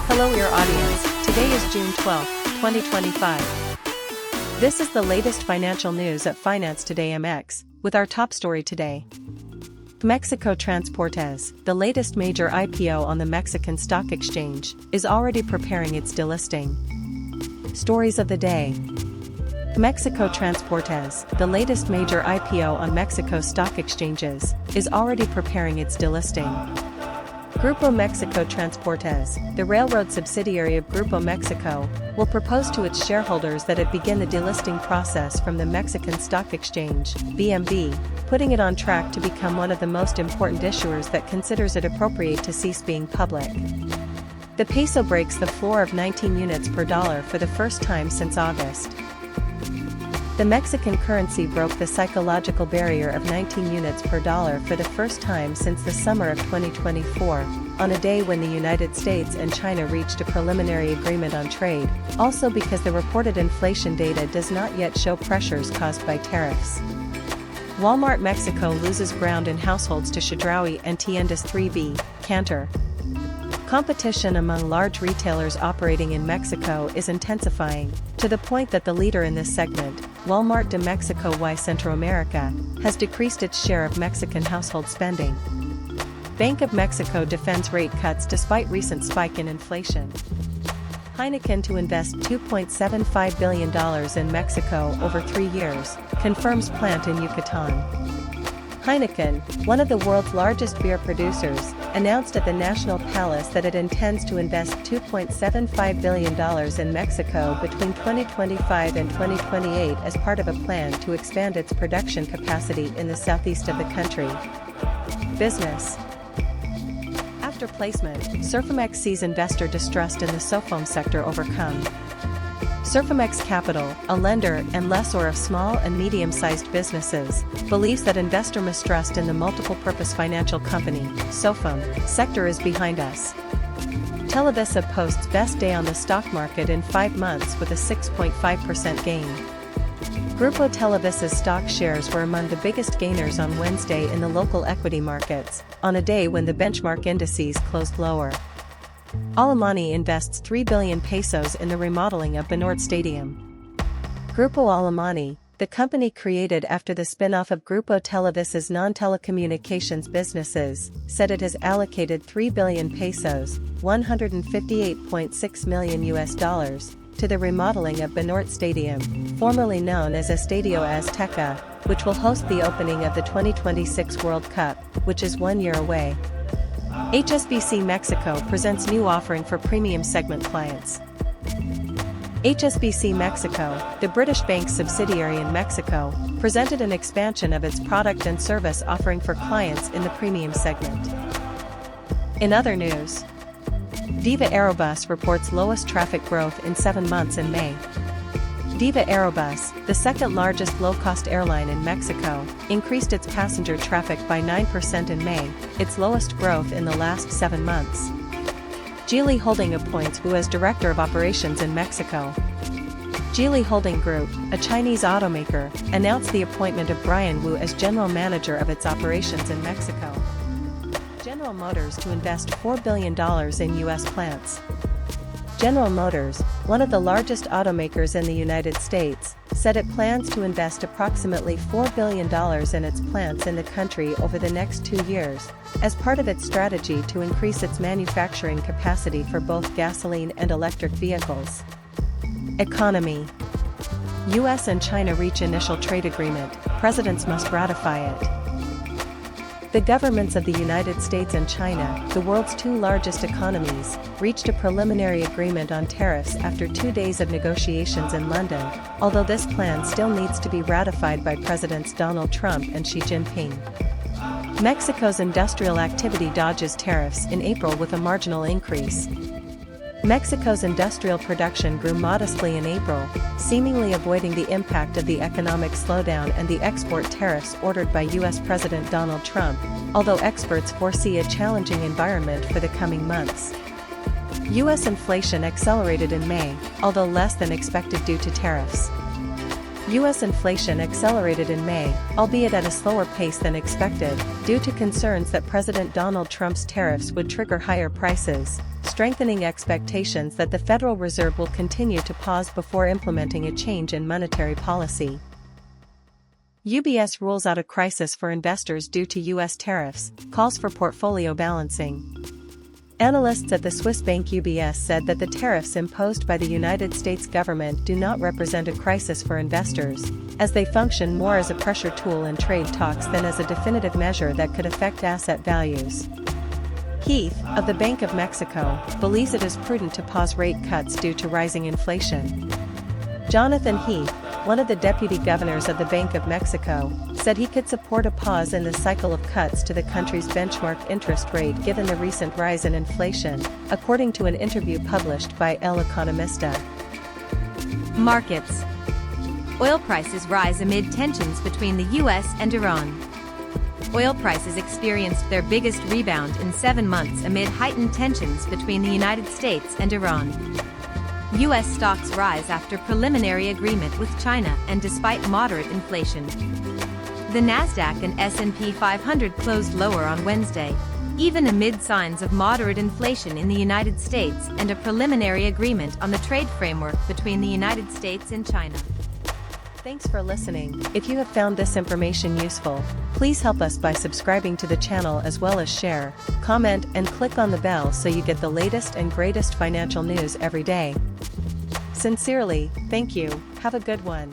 Hello, your audience. Today is June 12, 2025. This is the latest financial news at Finance Today MX, with our top story today. GMéxico Transportes, the latest major IPO on the Mexican Stock Exchange, is already preparing its delisting. Stories of the day. GMéxico Transportes, the latest major IPO on Mexico's stock exchanges, is already preparing its delisting. Grupo Mexico Transportes, the railroad subsidiary of Grupo Mexico, will propose to its shareholders that it begin the delisting process from the Mexican Stock Exchange, BMV, putting it on track to become one of the most important issuers that considers it appropriate to cease being public. The peso breaks the floor of 19 units per dollar for the first time since August. The Mexican currency broke the psychological barrier of 19 units per dollar for the first time since the summer of 2024, on a day when the United States and China reached a preliminary agreement on trade, also because the reported inflation data does not yet show pressures caused by tariffs. Walmart Mexico loses ground in households to Chedraui and Tiendas 3B, Cantor. Competition among large retailers operating in Mexico is intensifying, to the point that the leader in this segment, Walmart de Mexico y Centroamérica, has decreased its share of Mexican household spending. Bank of Mexico defends rate cuts despite recent spike in inflation. Heineken to invest $2.75 billion in Mexico over 3 years, confirms plant in Yucatan. Heineken, one of the world's largest beer producers, announced at the National Palace that it intends to invest $2.75 billion in Mexico between 2025 and 2028 as part of a plan to expand its production capacity in the southeast of the country. Business. After placement, Surfamex sees investor distrust in the SOFOM sector overcome. Surfamex Capital, a lender and lessor of small and medium-sized businesses, believes that investor mistrust in the multiple-purpose financial company, SOFOM, sector is behind us. Televisa posts best day on the stock market in 5 months with a 6.5% gain. Grupo Televisa's stock shares were among the biggest gainers on Wednesday in the local equity markets, on a day when the benchmark indices closed lower. Alemany invests 3 billion pesos in the remodeling of Banorte Stadium. Grupo Alemany, the company created after the spin-off of Grupo Televisa's non-telecommunications businesses, said it has allocated 3 billion pesos, $158.6 million, to the remodeling of Banorte Stadium, formerly known as Estadio Azteca, which will host the opening of the 2026 World Cup, which is 1 year away. HSBC Mexico presents new offering for premium segment clients. HSBC Mexico, the British bank's subsidiary in Mexico, presented an expansion of its product and service offering for clients in the premium segment. In other news, Viva Aerobus reports lowest traffic growth in 7 months in May. Viva Aerobus, the second largest low-cost airline in Mexico, increased its passenger traffic by 9% in May, its lowest growth in the last 7 months. Geely Holding appoints Wu as Director of Operations in Mexico. Geely Holding Group, a Chinese automaker, announced the appointment of Brian Wu as General Manager of its operations in Mexico. General Motors to invest $4 billion in U.S. plants. General Motors, one of the largest automakers in the United States, said it plans to invest approximately $4 billion in its plants in the country over the next 2 years, as part of its strategy to increase its manufacturing capacity for both gasoline and electric vehicles. Economy. U.S. and China reach initial trade agreement, presidents must ratify it. The governments of the United States and China, the world's 2 largest economies, reached a preliminary agreement on tariffs after 2 days of negotiations in London, although this plan still needs to be ratified by Presidents Donald Trump and Xi Jinping. Mexico's industrial activity dodges tariffs in April with a marginal increase. Mexico's industrial production grew modestly in April, seemingly avoiding the impact of the economic slowdown and the export tariffs ordered by U.S. President Donald Trump, although experts foresee a challenging environment for the coming months. U.S. inflation accelerated in May, although less than expected due to tariffs. U.S. inflation accelerated in May, albeit at a slower pace than expected, due to concerns that President Donald Trump's tariffs would trigger higher prices, strengthening expectations that the Federal Reserve will continue to pause before implementing a change in monetary policy. UBS rules out a crisis for investors due to U.S. tariffs, calls for portfolio balancing. Analysts at the Swiss bank UBS said that the tariffs imposed by the United States government do not represent a crisis for investors, as they function more as a pressure tool in trade talks than as a definitive measure that could affect asset values. Heath, of the Bank of Mexico, believes it is prudent to pause rate cuts due to rising inflation. Jonathan Heath, one of the deputy governors of the Bank of Mexico, said he could support a pause in the cycle of cuts to the country's benchmark interest rate given the recent rise in inflation, according to an interview published by El Economista. Markets. Oil prices rise amid tensions between the U.S. and Iran. Oil prices experienced their biggest rebound in 7 months amid heightened tensions between the United States and Iran. U.S. stocks rise after preliminary agreement with China and despite moderate inflation. The Nasdaq and S&P 500 closed lower on Wednesday, even amid signs of moderate inflation in the United States and a preliminary agreement on the trade framework between the United States and China. Thanks for listening. If you have found this information useful, please help us by subscribing to the channel as well as share, comment, and click on the bell so you get the latest and greatest financial news every day. Sincerely, thank you. Have a good one.